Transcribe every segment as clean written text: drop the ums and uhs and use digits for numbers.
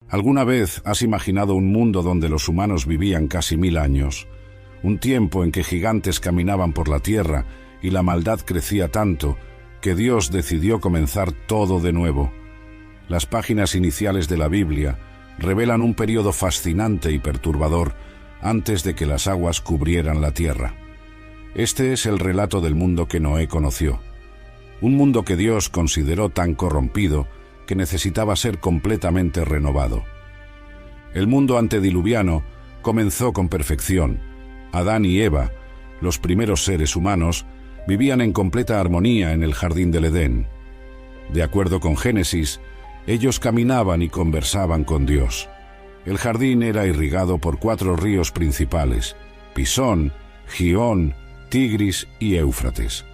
¿Alguna vez has imaginado un mundo donde los humanos vivían casi 1000 años? Un tiempo en que gigantes caminaban por la tierra y la maldad crecía tanto que Dios decidió comenzar todo de nuevo. Las páginas iniciales de la Biblia revelan un periodo fascinante y perturbador antes de que las aguas cubrieran la tierra. Este es el relato del mundo que Noé conoció. Un mundo que Dios consideró tan corrompido que necesitaba ser completamente renovado. El mundo antediluviano comenzó con perfección. Adán y Eva, los primeros seres humanos, vivían en completa armonía en el jardín del Edén. De acuerdo con Génesis, ellos caminaban y conversaban con Dios. El jardín era irrigado por 4 ríos principales: Pisón, Gihón, Tigris y Éufrates.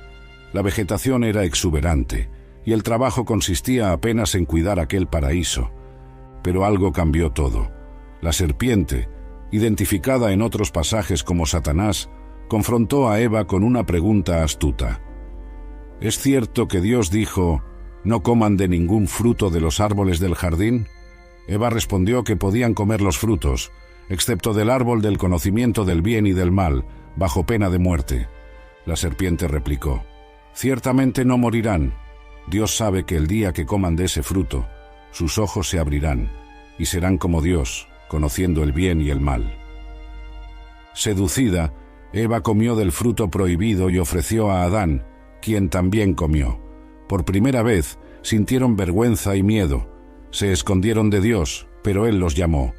La vegetación era exuberante y el trabajo consistía apenas en cuidar aquel paraíso. Pero algo cambió todo. La serpiente, identificada en otros pasajes como Satanás, confrontó a Eva con una pregunta astuta. ¿Es cierto que Dios dijo: «No coman de ningún fruto de los árboles del jardín»? Eva respondió que podían comer los frutos, excepto del árbol del conocimiento del bien y del mal, bajo pena de muerte. La serpiente replicó: «Ciertamente no morirán. Dios sabe que el día que coman de ese fruto, sus ojos se abrirán, y serán como Dios, conociendo el bien y el mal». Seducida, Eva comió del fruto prohibido y ofreció a Adán, quien también comió. Por primera vez sintieron vergüenza y miedo. Se escondieron de Dios, pero Él los llamó.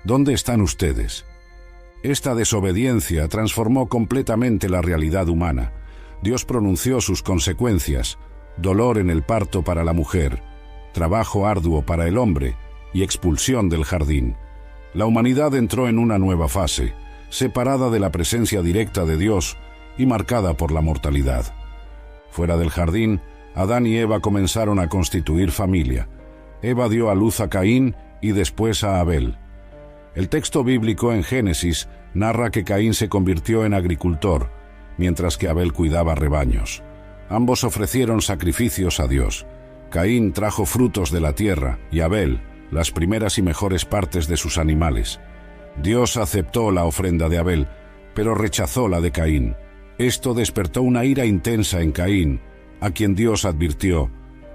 «¿Dónde están ustedes?». Esta desobediencia transformó completamente la realidad humana. Dios pronunció sus consecuencias: dolor en el parto para la mujer, trabajo arduo para el hombre y expulsión del jardín. La humanidad entró en una nueva fase, separada de la presencia directa de Dios y marcada por la mortalidad. Fuera del jardín, Adán y Eva comenzaron a constituir familia. Eva dio a luz a Caín y después a Abel. El texto bíblico en Génesis narra que Caín se convirtió en agricultor, mientras que Abel cuidaba rebaños. Ambos ofrecieron sacrificios a Dios. Caín trajo frutos de la tierra y Abel las primeras y mejores partes de sus animales. Dios aceptó la ofrenda de Abel, pero rechazó la de Caín. Esto despertó una ira intensa en Caín, a quien Dios advirtió: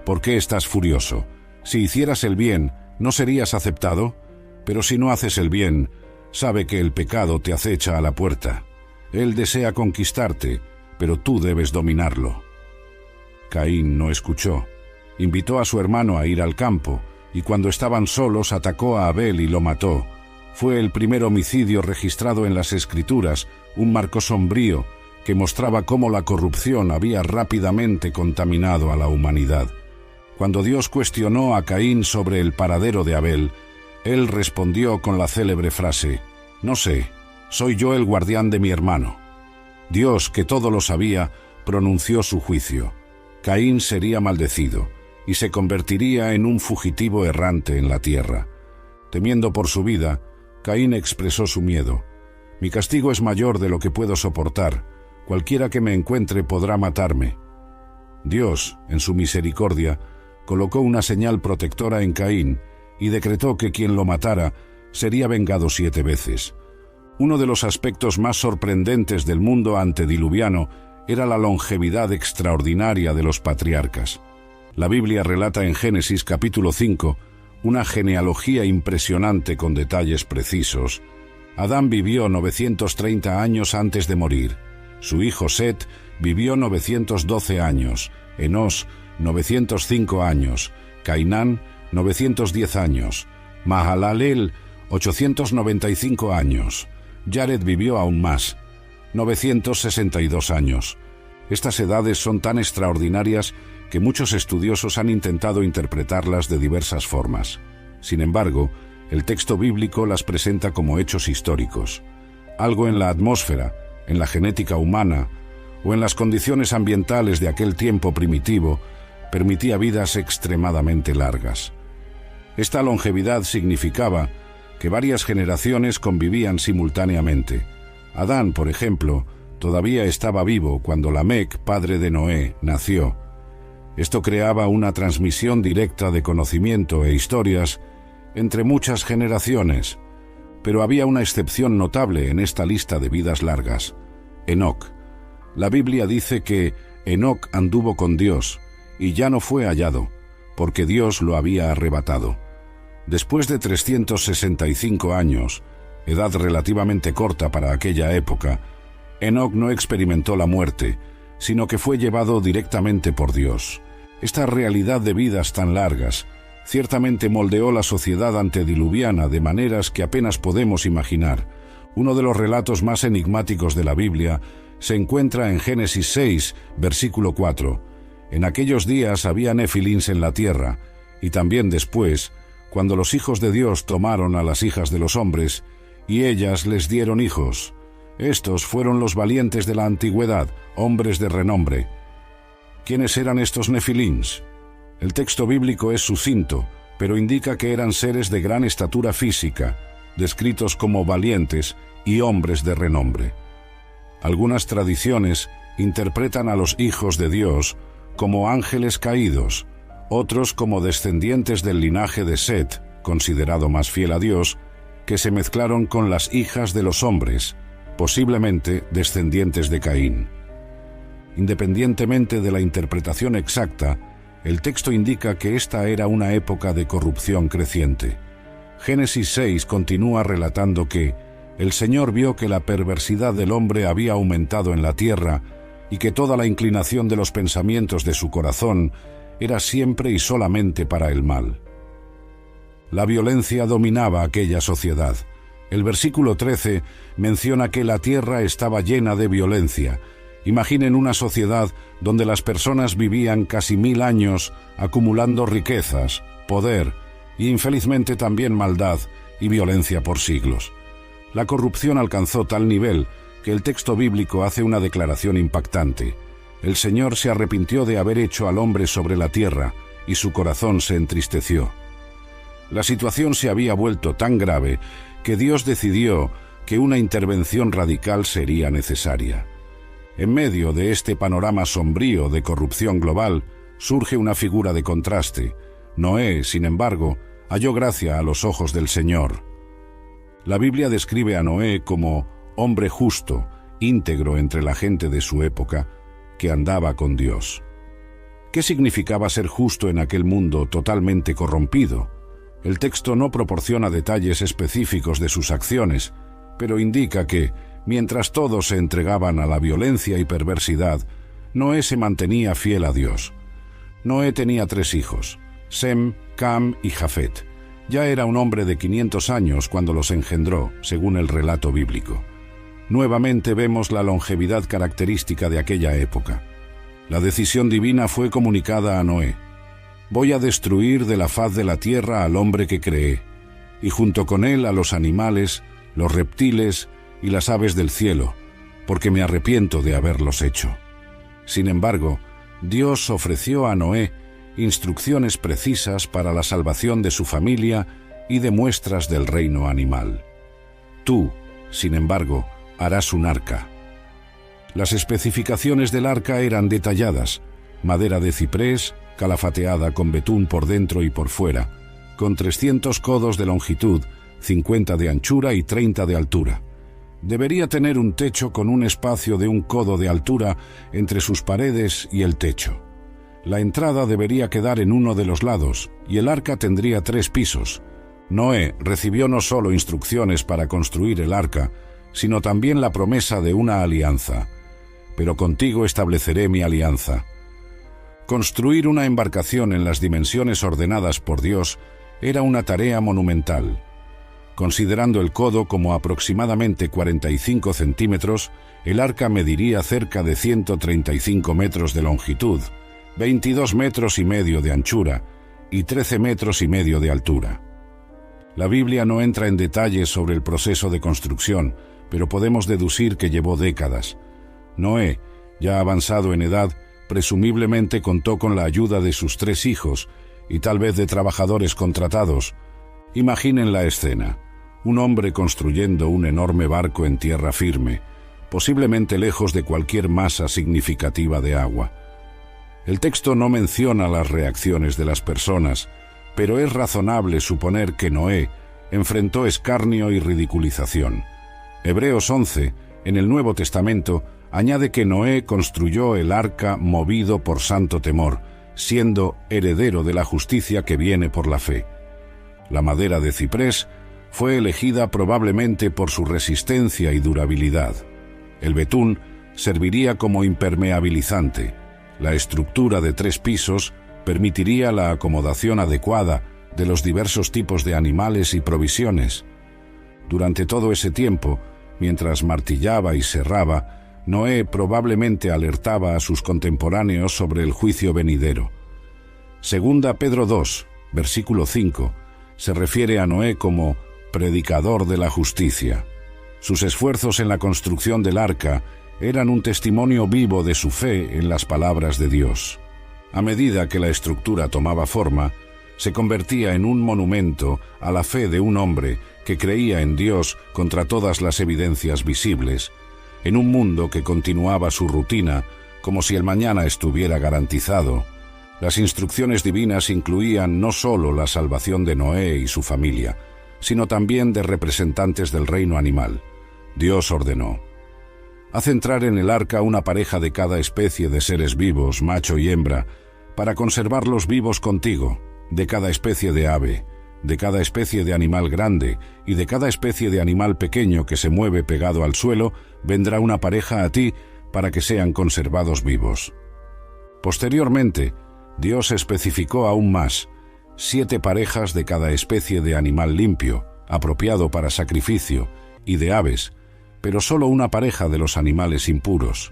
«¿Por qué estás furioso? Si hicieras el bien, ¿no serías aceptado? Pero si no haces el bien, sabe que el pecado te acecha a la puerta. Él desea conquistarte, pero tú debes dominarlo». Caín no escuchó. Invitó a su hermano a ir al campo, y cuando estaban solos atacó a Abel y lo mató. Fue el primer homicidio registrado en las Escrituras, un marco sombrío que mostraba cómo la corrupción había rápidamente contaminado a la humanidad. Cuando Dios cuestionó a Caín sobre el paradero de Abel, él respondió con la célebre frase: «No sé, soy yo el guardián de mi hermano». Dios, que todo lo sabía, pronunció su juicio. Caín sería maldecido y se convertiría en un fugitivo errante en la tierra. Temiendo por su vida, Caín expresó su miedo: «Mi castigo es mayor de lo que puedo soportar. Cualquiera que me encuentre podrá matarme». Dios, en su misericordia, colocó una señal protectora en Caín y decretó que quien lo matara sería vengado 7 veces. Uno de los aspectos más sorprendentes del mundo antediluviano era la longevidad extraordinaria de los patriarcas. La Biblia relata en Génesis capítulo 5 una genealogía impresionante con detalles precisos. Adán vivió 930 años antes de morir. Su hijo Set vivió 912 años, Enós 905 años, Cainán 910 años, Mahalaleel 895 años. Jared vivió aún más, 962 años. Estas edades son tan extraordinarias que muchos estudiosos han intentado interpretarlas de diversas formas. Sin embargo, el texto bíblico las presenta como hechos históricos. Algo en la atmósfera, en la genética humana o en las condiciones ambientales de aquel tiempo primitivo permitía vidas extremadamente largas. Esta longevidad significaba que varias generaciones convivían simultáneamente. Adán, por ejemplo, todavía estaba vivo cuando Lamec, padre de Noé, nació. Esto creaba una transmisión directa de conocimiento e historias entre muchas generaciones. Pero había una excepción notable en esta lista de vidas largas: Enoc. La Biblia dice que Enoc anduvo con Dios y ya no fue hallado, porque Dios lo había arrebatado. Después de 365 años, edad relativamente corta para aquella época, Enoc no experimentó la muerte, sino que fue llevado directamente por Dios. Esta realidad de vidas tan largas ciertamente moldeó la sociedad antediluviana de maneras que apenas podemos imaginar. Uno de los relatos más enigmáticos de la Biblia se encuentra en Génesis 6, versículo 4. En aquellos días había nefilins en la tierra, y también después, cuando los hijos de Dios tomaron a las hijas de los hombres, y ellas les dieron hijos. Estos fueron los valientes de la antigüedad, hombres de renombre. ¿Quiénes eran estos nefilins? El texto bíblico es sucinto, pero indica que eran seres de gran estatura física, descritos como valientes y hombres de renombre. Algunas tradiciones interpretan a los hijos de Dios como ángeles caídos, otros como descendientes del linaje de Set, considerado más fiel a Dios, que se mezclaron con las hijas de los hombres, posiblemente descendientes de Caín. Independientemente de la interpretación exacta, el texto indica que esta era una época de corrupción creciente. Génesis 6 continúa relatando que el Señor vio que la perversidad del hombre había aumentado en la tierra y que toda la inclinación de los pensamientos de su corazón era siempre y solamente para el mal. La violencia dominaba aquella sociedad. El versículo 13 menciona que la tierra estaba llena de violencia. Imaginen una sociedad donde las personas vivían casi 1000 años acumulando riquezas, poder y infelizmente también maldad y violencia por siglos. La corrupción alcanzó tal nivel que el texto bíblico hace una declaración impactante. El Señor se arrepintió de haber hecho al hombre sobre la tierra y su corazón se entristeció. La situación se había vuelto tan grave que Dios decidió que una intervención radical sería necesaria. En medio de este panorama sombrío de corrupción global, surge una figura de contraste. Noé, sin embargo, halló gracia a los ojos del Señor. La Biblia describe a Noé como hombre justo, íntegro entre la gente de su época, que andaba con Dios. ¿Qué significaba ser justo en aquel mundo totalmente corrompido? El texto no proporciona detalles específicos de sus acciones, pero indica que, mientras todos se entregaban a la violencia y perversidad, Noé se mantenía fiel a Dios. Noé tenía 3 hijos, Sem, Cam y Jafet. Ya era un hombre de 500 años cuando los engendró, según el relato bíblico. Nuevamente vemos la longevidad característica de aquella época. La decisión divina fue comunicada a Noé. Voy a destruir de la faz de la tierra al hombre que creé, y junto con él a los animales, los reptiles y las aves del cielo, porque me arrepiento de haberlos hecho. Sin embargo, Dios ofreció a Noé instrucciones precisas para la salvación de su familia y de muestras del reino animal. Tú, sin embargo, harás un arca. Las especificaciones del arca eran detalladas: madera de ciprés, calafateada con betún por dentro y por fuera, con 300 codos de longitud, 50 de anchura y 30 de altura. Debería tener un techo con un espacio de 1 codo de altura entre sus paredes y el techo. La entrada debería quedar en uno de los lados, y el arca tendría 3 pisos. Noé recibió no solo instrucciones para construir el arca, sino también la promesa de una alianza. Pero contigo estableceré mi alianza. Construir una embarcación en las dimensiones ordenadas por Dios era una tarea monumental. Considerando el codo como aproximadamente 45 centímetros, el arca mediría cerca de 135 metros de longitud, 22 metros y medio de anchura y 13 metros y medio de altura. La Biblia no entra en detalles sobre el proceso de construcción, pero podemos deducir que llevó décadas. Noé, ya avanzado en edad, presumiblemente contó con la ayuda de sus 3 hijos y tal vez de trabajadores contratados. Imaginen la escena: un hombre construyendo un enorme barco en tierra firme, posiblemente lejos de cualquier masa significativa de agua. El texto no menciona las reacciones de las personas, pero es razonable suponer que Noé enfrentó escarnio y ridiculización. Hebreos 11, en el Nuevo Testamento, añade que Noé construyó el arca movido por santo temor, siendo heredero de la justicia que viene por la fe. La madera de ciprés fue elegida probablemente por su resistencia y durabilidad. El betún serviría como impermeabilizante. La estructura de 3 pisos permitiría la acomodación adecuada de los diversos tipos de animales y provisiones. Durante todo ese tiempo, mientras martillaba y serraba, Noé probablemente alertaba a sus contemporáneos sobre el juicio venidero. Segunda Pedro 2, versículo 5, se refiere a Noé como predicador de la justicia. Sus esfuerzos en la construcción del arca eran un testimonio vivo de su fe en las palabras de Dios. A medida que la estructura tomaba forma, se convertía en un monumento a la fe de un hombre que creía en Dios contra todas las evidencias visibles, en un mundo que continuaba su rutina como si el mañana estuviera garantizado. Las instrucciones divinas incluían no solo la salvación de Noé y su familia, sino también de representantes del reino animal. Dios ordenó: haz entrar en el arca una pareja de cada especie de seres vivos, macho y hembra, para conservarlos vivos contigo, de cada especie de ave, de cada especie de animal grande y de cada especie de animal pequeño que se mueve pegado al suelo, vendrá una pareja a ti para que sean conservados vivos. Posteriormente, Dios especificó aún más: 7 parejas de cada especie de animal limpio, apropiado para sacrificio, y de aves, pero solo una pareja de los animales impuros.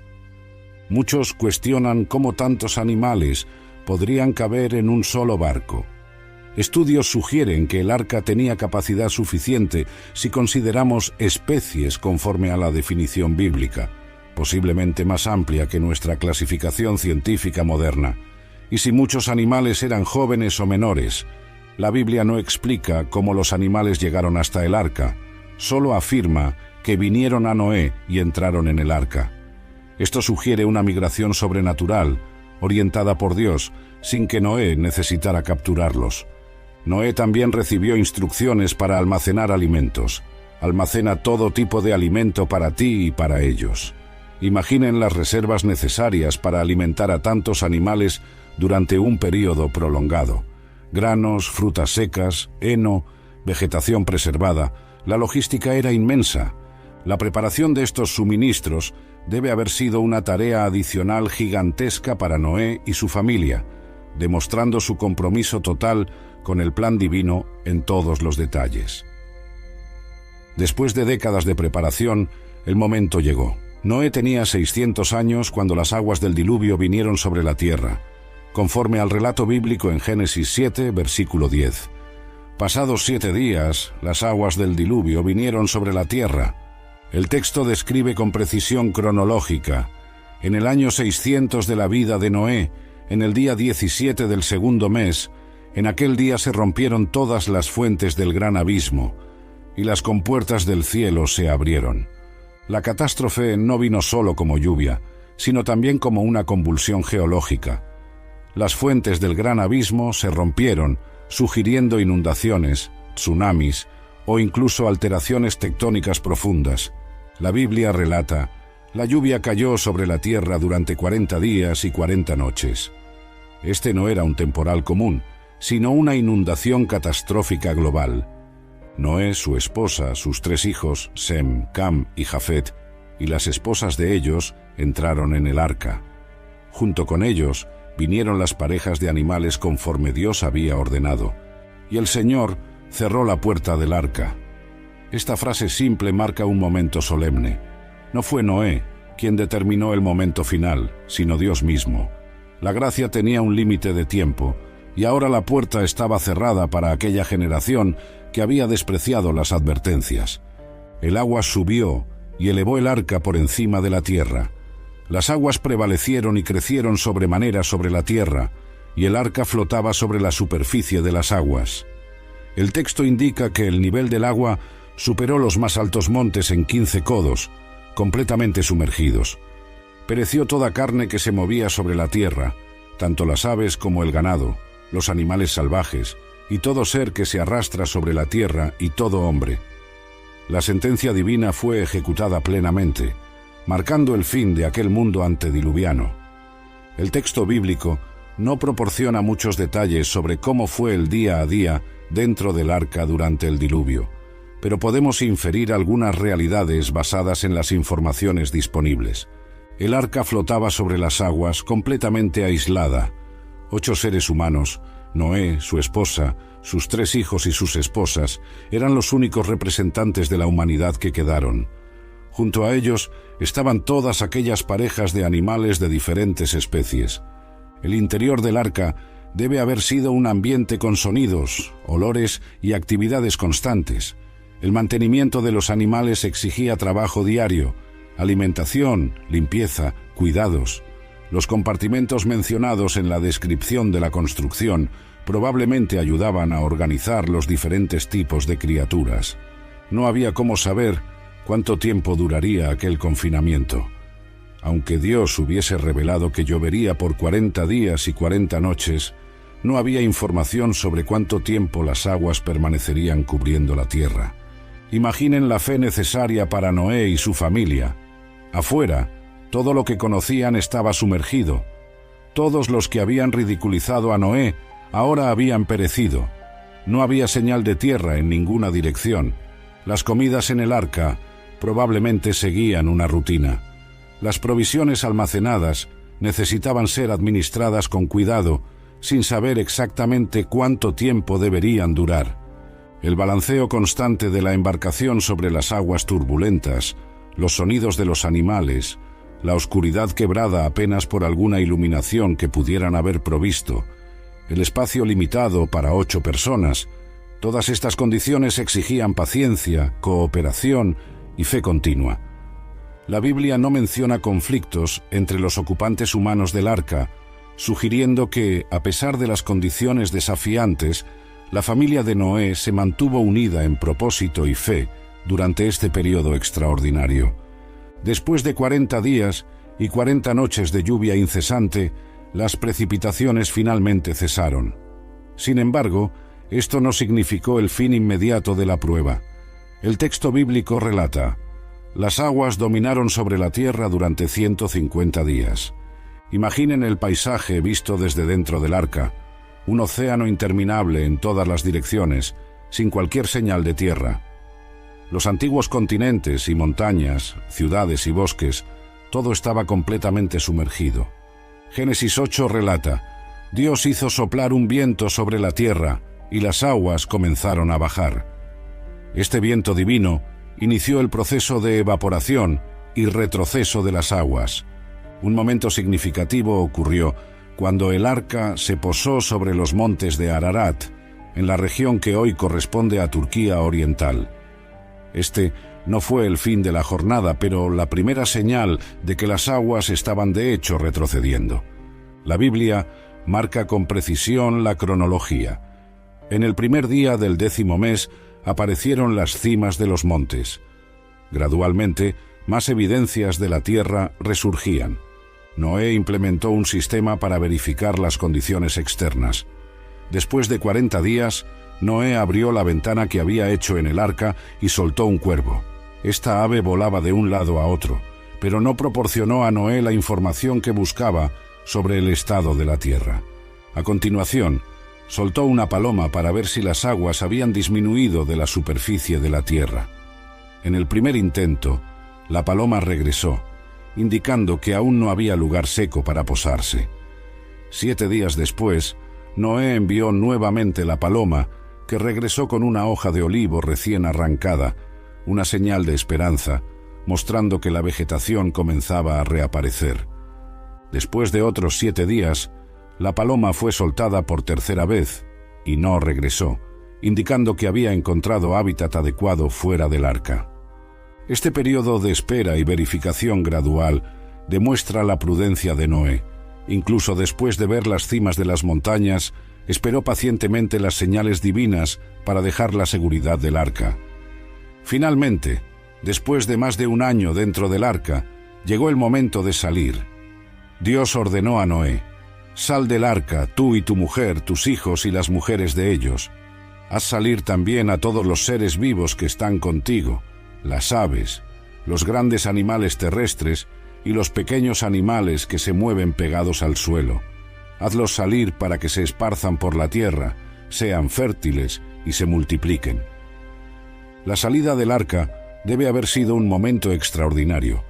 Muchos cuestionan cómo tantos animales podrían caber en un solo barco. Estudios sugieren que el arca tenía capacidad suficiente si consideramos especies conforme a la definición bíblica, posiblemente más amplia que nuestra clasificación científica moderna. Y si muchos animales eran jóvenes o menores, la Biblia no explica cómo los animales llegaron hasta el arca, solo afirma que vinieron a Noé y entraron en el arca. Esto sugiere una migración sobrenatural, orientada por Dios, sin que Noé necesitara capturarlos. Noé también recibió instrucciones para almacenar alimentos. Almacena todo tipo de alimento para ti y para ellos. Imaginen las reservas necesarias para alimentar a tantos animales durante un período prolongado. Granos, frutas secas, heno, vegetación preservada. La logística era inmensa. La preparación de estos suministros debe haber sido una tarea adicional gigantesca para Noé y su familia, demostrando su compromiso total con el plan divino en todos los detalles. Después de décadas de preparación, el momento llegó. Noé tenía 600 años cuando las aguas del diluvio vinieron sobre la tierra, conforme al relato bíblico en Génesis 7, versículo 10. Pasados 7 días, las aguas del diluvio vinieron sobre la tierra. El texto describe con precisión cronológica: en el año 600 de la vida de Noé, en el día 17 del segundo mes, en aquel día se rompieron todas las fuentes del gran abismo, y las compuertas del cielo se abrieron. La catástrofe no vino solo como lluvia, sino también como una convulsión geológica. Las fuentes del gran abismo se rompieron, sugiriendo inundaciones, tsunamis o incluso alteraciones tectónicas profundas. La Biblia relata: la lluvia cayó sobre la tierra durante 40 días y 40 noches. Este no era un temporal común, sino una inundación catastrófica global. Noé, su esposa, sus 3 hijos, Sem, Cam y Jafet, y las esposas de ellos entraron en el arca. Junto con ellos vinieron las parejas de animales conforme Dios había ordenado, y el Señor cerró la puerta del arca. Esta frase simple marca un momento solemne. No fue Noé quien determinó el momento final, sino Dios mismo. La gracia tenía un límite de tiempo, y ahora la puerta estaba cerrada para aquella generación que había despreciado las advertencias. El agua subió y elevó el arca por encima de la tierra. Las aguas prevalecieron y crecieron sobremanera sobre la tierra, y el arca flotaba sobre la superficie de las aguas. El texto indica que el nivel del agua superó los más altos montes en 15 codos, completamente sumergidos. Pereció toda carne que se movía sobre la tierra, tanto las aves como el ganado, los animales salvajes y todo ser que se arrastra sobre la tierra y todo hombre. La sentencia divina fue ejecutada plenamente, marcando el fin de aquel mundo antediluviano. El texto bíblico no proporciona muchos detalles sobre cómo fue el día a día dentro del arca durante el diluvio, pero podemos inferir algunas realidades basadas en las informaciones disponibles. El arca flotaba sobre las aguas completamente aislada. 8 seres humanos, Noé, su esposa, sus 3 hijos y sus esposas, eran los únicos representantes de la humanidad que quedaron. Junto a ellos estaban todas aquellas parejas de animales de diferentes especies. El interior del arca debe haber sido un ambiente con sonidos, olores y actividades constantes. El mantenimiento de los animales exigía trabajo diario, alimentación, limpieza, cuidados. Los compartimentos mencionados en la descripción de la construcción probablemente ayudaban a organizar los diferentes tipos de criaturas. No había cómo saber cuánto tiempo duraría aquel confinamiento. Aunque Dios hubiese revelado que llovería por 40 días y 40 noches, no había información sobre cuánto tiempo las aguas permanecerían cubriendo la tierra. Imaginen la fe necesaria para Noé y su familia. Afuera, todo lo que conocían estaba sumergido. Todos los que habían ridiculizado a Noé ahora habían perecido. No había señal de tierra en ninguna dirección. Las comidas en el arca probablemente seguían una rutina. Las provisiones almacenadas necesitaban ser administradas con cuidado, sin saber exactamente cuánto tiempo deberían durar. El balanceo constante de la embarcación sobre las aguas turbulentas, los sonidos de los animales, la oscuridad quebrada apenas por alguna iluminación que pudieran haber provisto, el espacio limitado para 8 personas, todas estas condiciones exigían paciencia, cooperación y fe continua. La Biblia no menciona conflictos entre los ocupantes humanos del arca, sugiriendo que, a pesar de las condiciones desafiantes, la familia de Noé se mantuvo unida en propósito y fe durante este periodo extraordinario. Después de 40 días y 40 noches de lluvia incesante, las precipitaciones finalmente cesaron. Sin embargo, esto no significó el fin inmediato de la prueba. El texto bíblico relata: las aguas dominaron sobre la tierra durante 150 días. Imaginen el paisaje visto desde dentro del arca, un océano interminable en todas las direcciones, sin cualquier señal de tierra. Los antiguos continentes y montañas, ciudades y bosques, todo estaba completamente sumergido. Génesis 8 relata: Dios hizo soplar un viento sobre la tierra y las aguas comenzaron a bajar. Este viento divino inició el proceso de evaporación y retroceso de las aguas. Un momento significativo ocurrió cuando el arca se posó sobre los montes de Ararat, en la región que hoy corresponde a Turquía oriental. Este no fue el fin de la jornada, pero la primera señal de que las aguas estaban de hecho retrocediendo. La Biblia marca con precisión la cronología. En el primer día del 10º mes aparecieron las cimas de los montes. Gradualmente, más evidencias de la tierra resurgían. Noé implementó un sistema para verificar las condiciones externas. Después de 40 días, Noé abrió la ventana que había hecho en el arca y soltó un cuervo. Esta ave volaba de un lado a otro, pero no proporcionó a Noé la información que buscaba sobre el estado de la tierra. A continuación, soltó una paloma para ver si las aguas habían disminuido de la superficie de la tierra. En el primer intento, la paloma regresó, indicando que aún no había lugar seco para posarse. 7 días después, Noé envió nuevamente la paloma, que regresó con una hoja de olivo recién arrancada, una señal de esperanza, mostrando que la vegetación comenzaba a reaparecer. Después de otros 7 días, la paloma fue soltada por tercera vez y no regresó, indicando que había encontrado hábitat adecuado fuera del arca. Este periodo de espera y verificación gradual demuestra la prudencia de Noé. Incluso después de ver las cimas de las montañas, esperó pacientemente las señales divinas para dejar la seguridad del arca. Finalmente, después de más de 1 año dentro del arca, llegó el momento de salir. Dios ordenó a Noé: «Sal del arca, tú y tu mujer, tus hijos y las mujeres de ellos. Haz salir también a todos los seres vivos que están contigo, las aves, los grandes animales terrestres y los pequeños animales que se mueven pegados al suelo. Hazlos salir para que se esparzan por la tierra, sean fértiles y se multipliquen. La salida del arca debe haber sido un momento extraordinario.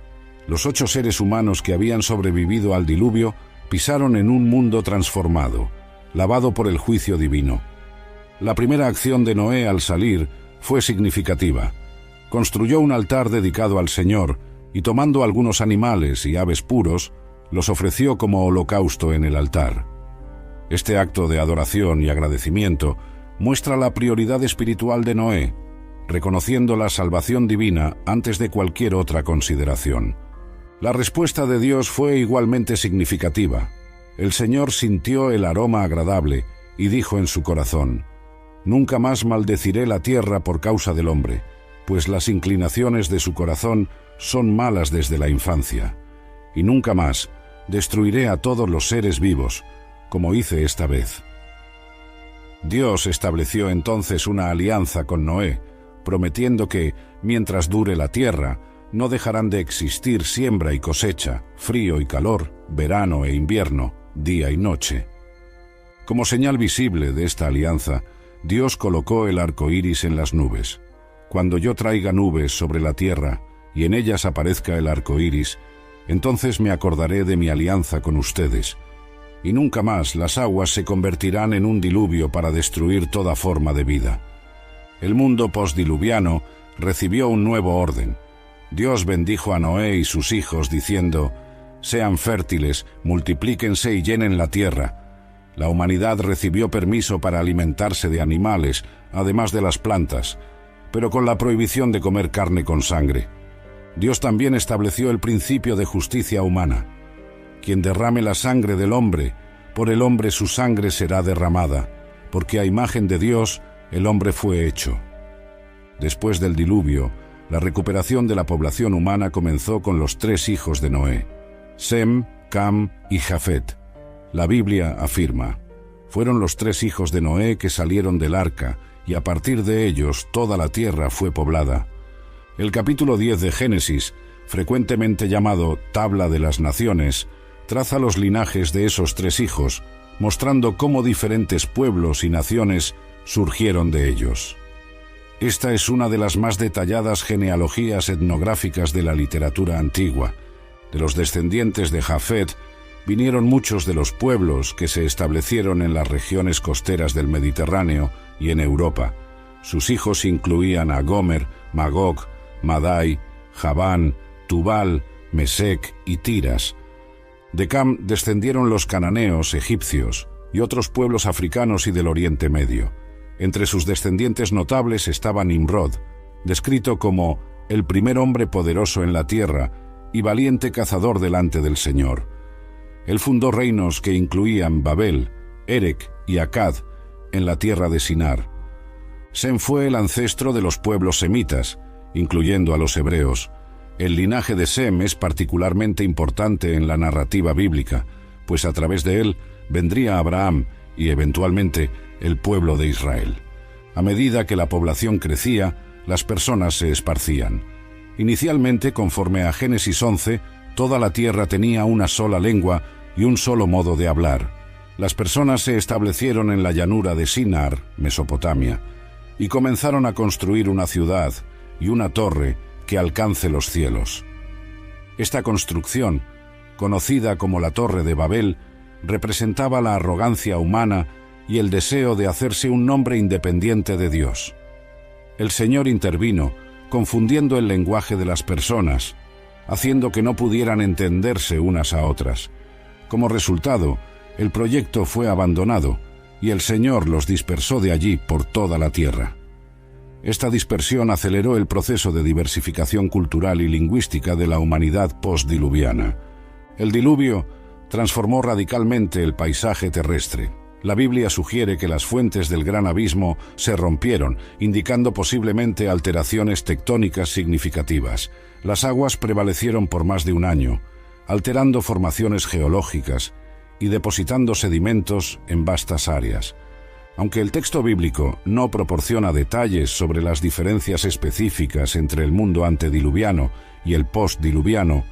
Los 8 seres humanos que habían sobrevivido al diluvio pisaron en un mundo transformado, lavado por el juicio divino. La primera acción de Noé al salir fue significativa. Construyó un altar dedicado al Señor y tomando algunos animales y aves puros, los ofreció como holocausto en el altar. Este acto de adoración y agradecimiento muestra la prioridad espiritual de Noé, reconociendo la salvación divina antes de cualquier otra consideración. La respuesta de Dios fue igualmente significativa. El Señor sintió el aroma agradable y dijo en su corazón: «Nunca más maldeciré la tierra por causa del hombre, pues las inclinaciones de su corazón son malas desde la infancia. Y nunca más destruiré a todos los seres vivos, como hice esta vez». Dios estableció entonces una alianza con Noé, prometiendo que, mientras dure la tierra, no dejarán de existir siembra y cosecha, frío y calor, verano e invierno, día y noche. Como señal visible de esta alianza, Dios colocó el arco iris en las nubes. Cuando yo traiga nubes sobre la tierra y en ellas aparezca el arco iris, entonces me acordaré de mi alianza con ustedes, y nunca más las aguas se convertirán en un diluvio para destruir toda forma de vida. El mundo postdiluviano recibió un nuevo orden. Dios bendijo a Noé y sus hijos diciendo: «Sean fértiles, multiplíquense y llenen la tierra». La humanidad recibió permiso para alimentarse de animales, además de las plantas, pero con la prohibición de comer carne con sangre. Dios también estableció el principio de justicia humana. Quien derrame la sangre del hombre, por el hombre su sangre será derramada, porque a imagen de Dios el hombre fue hecho. Después del diluvio, la recuperación de la población humana comenzó con los 3 hijos de Noé, Sem, Cam y Jafet. La Biblia afirma: «Fueron los 3 hijos de Noé que salieron del arca, y a partir de ellos toda la tierra fue poblada». El capítulo 10 de Génesis, frecuentemente llamado Tabla de las Naciones, traza los linajes de esos 3 hijos, mostrando cómo diferentes pueblos y naciones surgieron de ellos. Esta es una de las más detalladas genealogías etnográficas de la literatura antigua. De los descendientes de Jafet vinieron muchos de los pueblos que se establecieron en las regiones costeras del Mediterráneo y en Europa. Sus hijos incluían a Gomer, Magog, Madai, Javán, Tubal, Mesec y Tiras. De Cam descendieron los cananeos, egipcios y otros pueblos africanos y del Oriente Medio. Entre sus descendientes notables estaba Nimrod, descrito como el primer hombre poderoso en la tierra y valiente cazador delante del Señor. Él fundó reinos que incluían Babel, Erec y Akkad en la tierra de Sinar. Sem fue el ancestro de los pueblos semitas, incluyendo a los hebreos. El linaje de Sem es particularmente importante en la narrativa bíblica, pues a través de él vendría Abraham y eventualmente el pueblo de Israel. A medida que la población crecía, las personas se esparcían. Inicialmente, conforme a Génesis 11, toda la tierra tenía una sola lengua y un solo modo de hablar. Las personas se establecieron en la llanura de Sinar, Mesopotamia, y comenzaron a construir una ciudad y una torre que alcance los cielos. Esta construcción, conocida como la Torre de Babel, representaba la arrogancia humana y el deseo de hacerse un nombre independiente de Dios. El Señor intervino, confundiendo el lenguaje de las personas, haciendo que no pudieran entenderse unas a otras. Como resultado, el proyecto fue abandonado y el Señor los dispersó de allí por toda la tierra. Esta dispersión aceleró el proceso de diversificación cultural y lingüística de la humanidad postdiluviana. El diluvio transformó radicalmente el paisaje terrestre. La Biblia sugiere que las fuentes del gran abismo se rompieron, indicando posiblemente alteraciones tectónicas significativas. Las aguas prevalecieron por más de un año, alterando formaciones geológicas y depositando sedimentos en vastas áreas. Aunque el texto bíblico no proporciona detalles sobre las diferencias específicas entre el mundo antediluviano y el postdiluviano,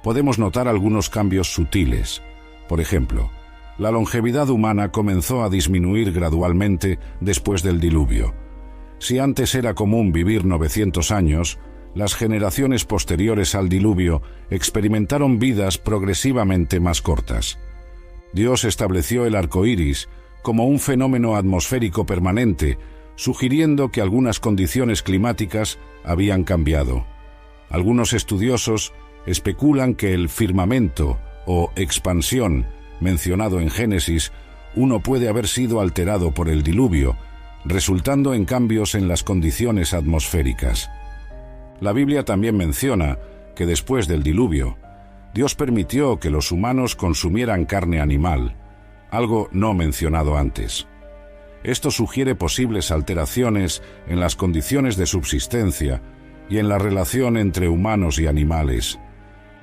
podemos notar algunos cambios sutiles. Por ejemplo, la longevidad humana comenzó a disminuir gradualmente después del diluvio. Si antes era común vivir 900 años, las generaciones posteriores al diluvio experimentaron vidas progresivamente más cortas. Dios estableció el arco iris como un fenómeno atmosférico permanente, sugiriendo que algunas condiciones climáticas habían cambiado. Algunos estudiosos especulan que el firmamento o expansión mencionado en Génesis 1 puede haber sido alterado por el diluvio, resultando en cambios en las condiciones atmosféricas. La Biblia también menciona que después del diluvio, Dios permitió que los humanos consumieran carne animal, algo no mencionado antes. Esto sugiere posibles alteraciones en las condiciones de subsistencia y en la relación entre humanos y animales.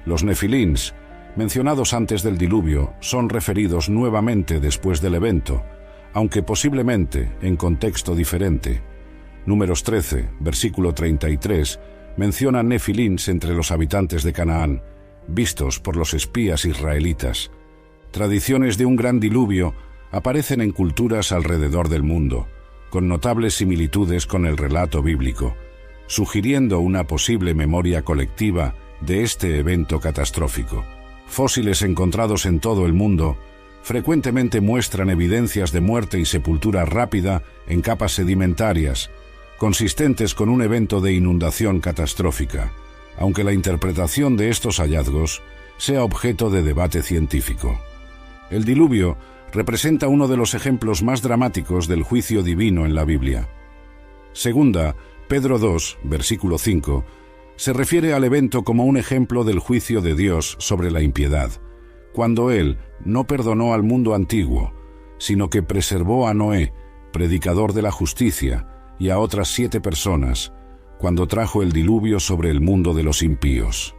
Los nefilins, mencionados antes del diluvio, son referidos nuevamente después del evento, aunque posiblemente en contexto diferente. Números 13, versículo 33, menciona nefilins entre los habitantes de Canaán, vistos por los espías israelitas. Tradiciones de un gran diluvio aparecen en culturas alrededor del mundo, con notables similitudes con el relato bíblico, sugiriendo una posible memoria colectiva de este evento catastrófico. Fósiles encontrados en todo el mundo frecuentemente muestran evidencias de muerte y sepultura rápida en capas sedimentarias, consistentes con un evento de inundación catastrófica, aunque la interpretación de estos hallazgos sea objeto de debate científico. El diluvio representa uno de los ejemplos más dramáticos del juicio divino en la Biblia. Segunda, Pedro 2, versículo 5, se refiere al evento como un ejemplo del juicio de Dios sobre la impiedad, cuando Él no perdonó al mundo antiguo, sino que preservó a Noé, predicador de la justicia, y a otras 7 personas, cuando trajo el diluvio sobre el mundo de los impíos.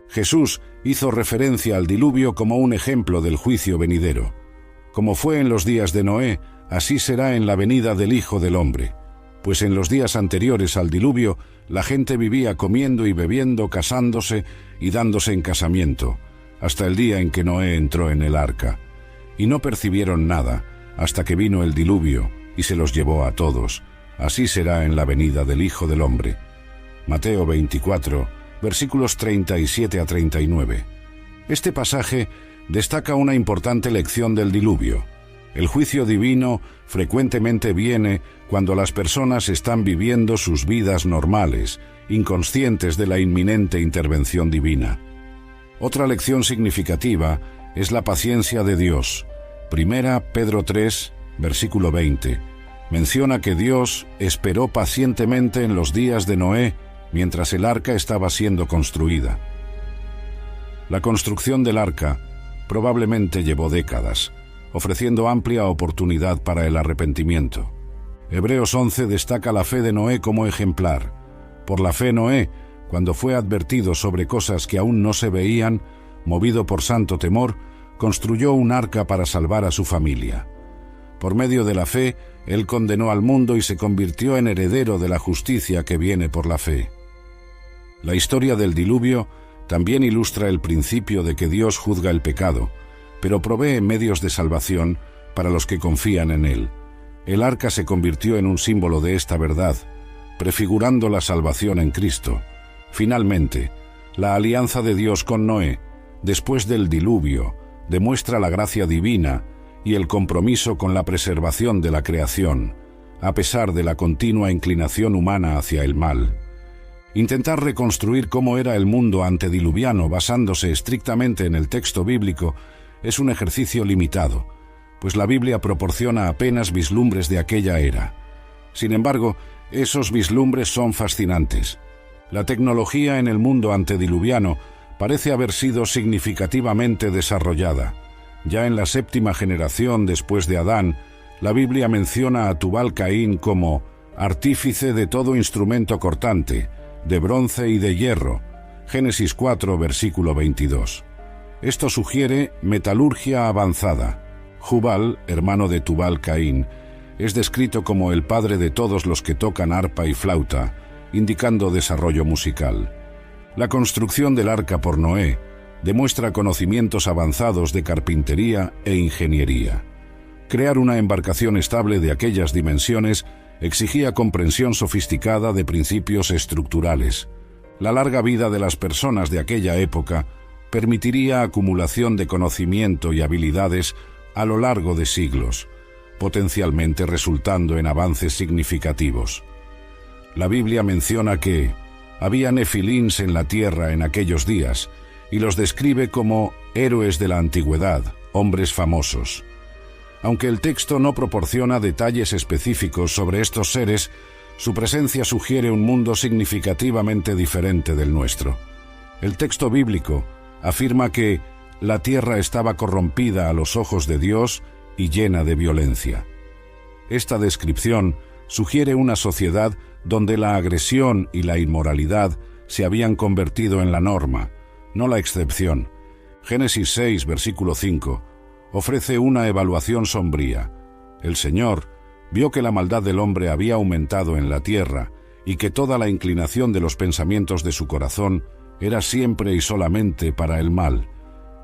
Jesús hizo referencia al diluvio como un ejemplo del juicio venidero. Como fue en los días de Noé, así será en la venida del Hijo del Hombre, pues en los días anteriores al diluvio la gente vivía comiendo y bebiendo, casándose y dándose en casamiento, hasta el día en que Noé entró en el arca, y no percibieron nada hasta que vino el diluvio y se los llevó a todos. Así será en la venida del Hijo del Hombre. Mateo 24, versículos 37 a 39. Este pasaje destaca una importante lección del diluvio. El juicio divino frecuentemente viene cuando las personas están viviendo sus vidas normales, inconscientes de la inminente intervención divina. Otra lección significativa es la paciencia de Dios. Primera Pedro 3, versículo 20. Menciona que Dios esperó pacientemente en los días de Noé mientras el arca estaba siendo construida. La construcción del arca probablemente llevó décadas, ofreciendo amplia oportunidad para el arrepentimiento. Hebreos 11 destaca la fe de Noé como ejemplar. Por la fe Noé, cuando fue advertido sobre cosas que aún no se veían, movido por santo temor, construyó un arca para salvar a su familia. Por medio de la fe, él condenó al mundo y se convirtió en heredero de la justicia que viene por la fe. La historia del diluvio también ilustra el principio de que Dios juzga el pecado, pero provee medios de salvación para los que confían en Él. El arca se convirtió en un símbolo de esta verdad, prefigurando la salvación en Cristo. Finalmente, la alianza de Dios con Noé, después del diluvio, demuestra la gracia divina y el compromiso con la preservación de la creación, a pesar de la continua inclinación humana hacia el mal. Intentar reconstruir cómo era el mundo antediluviano basándose estrictamente en el texto bíblico es un ejercicio limitado, pues la Biblia proporciona apenas vislumbres de aquella era. Sin embargo, esos vislumbres son fascinantes. La tecnología en el mundo antediluviano parece haber sido significativamente desarrollada. Ya en la 7ª generación después de Adán, la Biblia menciona a Tubal-Caín como artífice de todo instrumento cortante, de bronce y de hierro. Génesis 4, versículo 22. Esto sugiere metalurgia avanzada. Jubal, hermano de Tubal-Caín, es descrito como el padre de todos los que tocan arpa y flauta, indicando desarrollo musical. La construcción del arca por Noé demuestra conocimientos avanzados de carpintería e ingeniería. Crear una embarcación estable de aquellas dimensiones exigía comprensión sofisticada de principios estructurales. La larga vida de las personas de aquella época permitiría acumulación de conocimiento y habilidades a lo largo de siglos, potencialmente resultando en avances significativos. La Biblia menciona que había nefilins en la tierra en aquellos días y los describe como héroes de la antigüedad, hombres famosos. Aunque el texto no proporciona detalles específicos sobre estos seres, su presencia sugiere un mundo significativamente diferente del nuestro. El texto bíblico afirma que la tierra estaba corrompida a los ojos de Dios y llena de violencia. Esta descripción sugiere una sociedad donde la agresión y la inmoralidad se habían convertido en la norma, no la excepción. Génesis 6, versículo 5, ofrece una evaluación sombría. El Señor vio que la maldad del hombre había aumentado en la tierra y que toda la inclinación de los pensamientos de su corazón era siempre y solamente para el mal.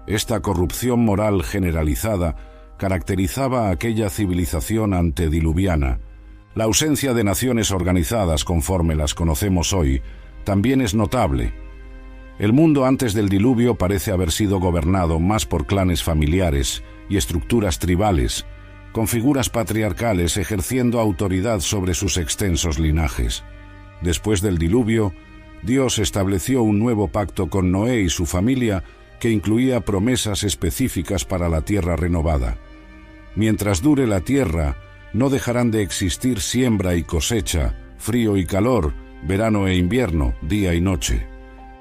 Esta corrupción moral generalizada caracterizaba a aquella civilización antediluviana. La ausencia de naciones organizadas conforme las conocemos hoy también es notable. El mundo antes del diluvio parece haber sido gobernado más por clanes familiares y estructuras tribales, con figuras patriarcales ejerciendo autoridad sobre sus extensos linajes. Después del diluvio, Dios estableció un nuevo pacto con Noé y su familia que incluía promesas específicas para la tierra renovada. Mientras dure la tierra, no dejarán de existir siembra y cosecha, frío y calor, verano e invierno, día y noche.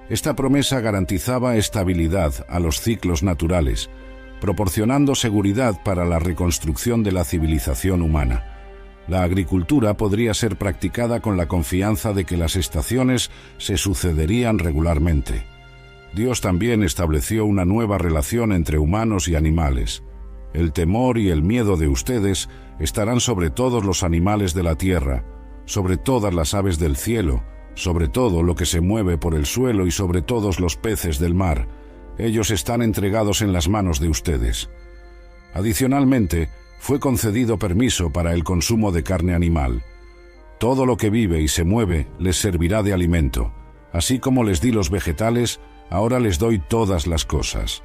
Esta promesa garantizaba estabilidad a los ciclos naturales, proporcionando seguridad para la reconstrucción de la civilización humana. La agricultura podría ser practicada con la confianza de que las estaciones se sucederían regularmente. Dios también estableció una nueva relación entre humanos y animales. El temor y el miedo de ustedes estarán sobre todos los animales de la tierra, sobre todas las aves del cielo, sobre todo lo que se mueve por el suelo y sobre todos los peces del mar. Ellos están entregados en las manos de ustedes. Adicionalmente, fue concedido permiso para el consumo de carne animal. Todo lo que vive y se mueve les servirá de alimento. Así como les di los vegetales, ahora les doy todas las cosas.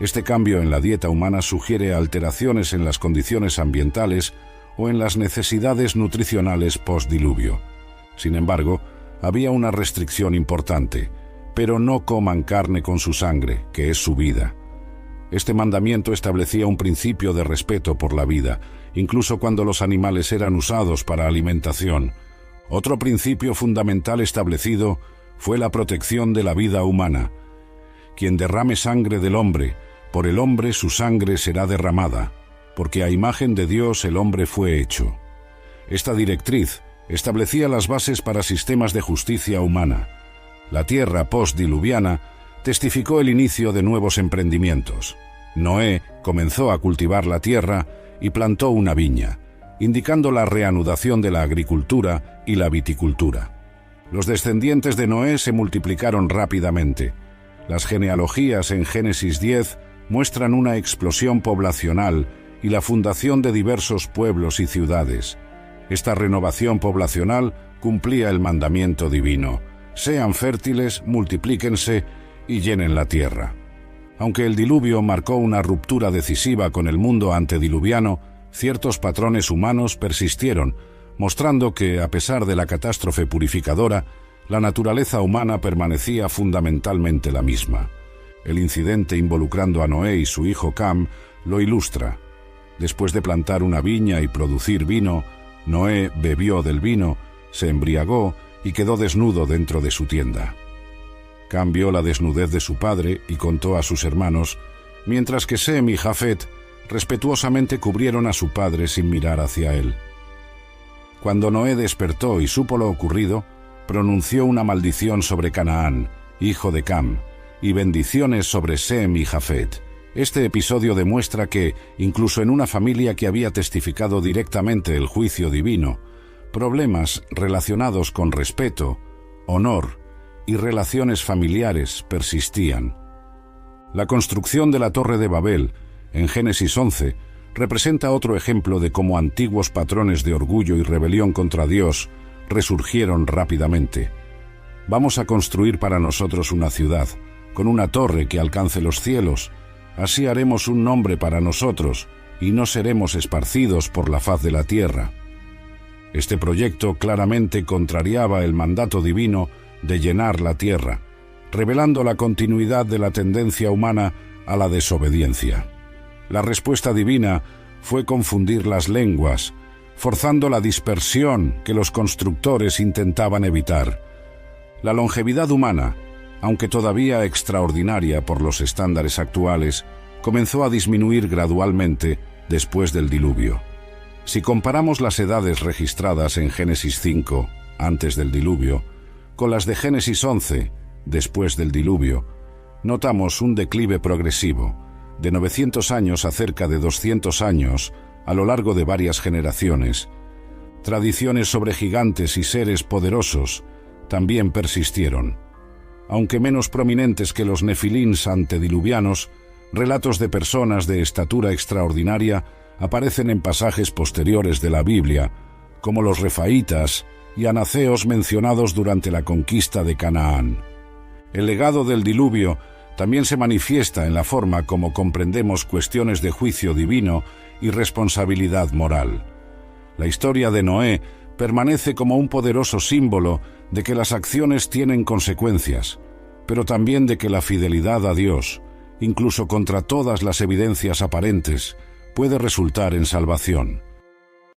Este cambio en la dieta humana sugiere alteraciones en las condiciones ambientales o en las necesidades nutricionales post-diluvio. Sin embargo, había una restricción importante: pero no coman carne con su sangre, que es su vida. Este mandamiento establecía un principio de respeto por la vida, incluso cuando los animales eran usados para alimentación. Otro principio fundamental establecido fue la protección de la vida humana. Quien derrame sangre del hombre, por el hombre su sangre será derramada, porque a imagen de Dios el hombre fue hecho. Esta directriz establecía las bases para sistemas de justicia humana. La tierra post-diluviana testificó el inicio de nuevos emprendimientos. Noé comenzó a cultivar la tierra y plantó una viña, indicando la reanudación de la agricultura y la viticultura. Los descendientes de Noé se multiplicaron rápidamente. Las genealogías en Génesis 10 muestran una explosión poblacional y la fundación de diversos pueblos y ciudades. Esta renovación poblacional cumplía el mandamiento divino: sean fértiles, multiplíquense y llenen la tierra. Aunque el diluvio marcó una ruptura decisiva con el mundo antediluviano, ciertos patrones humanos persistieron, mostrando que, a pesar de la catástrofe purificadora, la naturaleza humana permanecía fundamentalmente la misma. El incidente involucrando a Noé y su hijo Cam lo ilustra. Después de plantar una viña y producir vino, Noé bebió del vino, se embriagó y quedó desnudo dentro de su tienda. Cam vio la desnudez de su padre y contó a sus hermanos, mientras que Sem y Jafet respetuosamente cubrieron a su padre sin mirar hacia él. Cuando Noé despertó y supo lo ocurrido, pronunció una maldición sobre Canaán, hijo de Cam, y bendiciones sobre Sem y Jafet, Este episodio demuestra que, incluso en una familia que había testificado directamente el juicio divino, problemas relacionados con respeto, honor y relaciones familiares persistían. La construcción de la Torre de Babel, en Génesis 11, representa otro ejemplo de cómo antiguos patrones de orgullo y rebelión contra Dios resurgieron rápidamente. Vamos a construir para nosotros una ciudad, con una torre que alcance los cielos. Así haremos un nombre para nosotros, y no seremos esparcidos por la faz de la tierra. Este proyecto claramente contrariaba el mandato divino de llenar la tierra, revelando la continuidad de la tendencia humana a la desobediencia. La respuesta divina fue confundir las lenguas, forzando la dispersión que los constructores intentaban evitar. La longevidad humana, aunque todavía extraordinaria por los estándares actuales, comenzó a disminuir gradualmente después del diluvio. Si comparamos las edades registradas en Génesis 5, antes del diluvio, con las de Génesis 11, después del diluvio, notamos un declive progresivo, de 900 años a cerca de 200 años, a lo largo de varias generaciones. Tradiciones sobre gigantes y seres poderosos también persistieron. Aunque menos prominentes que los nefilins antediluvianos, relatos de personas de estatura extraordinaria aparecen en pasajes posteriores de la Biblia, como los refaítas y anaceos mencionados durante la conquista de Canaán. El legado del diluvio también se manifiesta en la forma como comprendemos cuestiones de juicio divino y responsabilidad moral. La historia de Noé permanece como un poderoso símbolo de que las acciones tienen consecuencias, pero también de que la fidelidad a Dios, incluso contra todas las evidencias aparentes, puede resultar en salvación.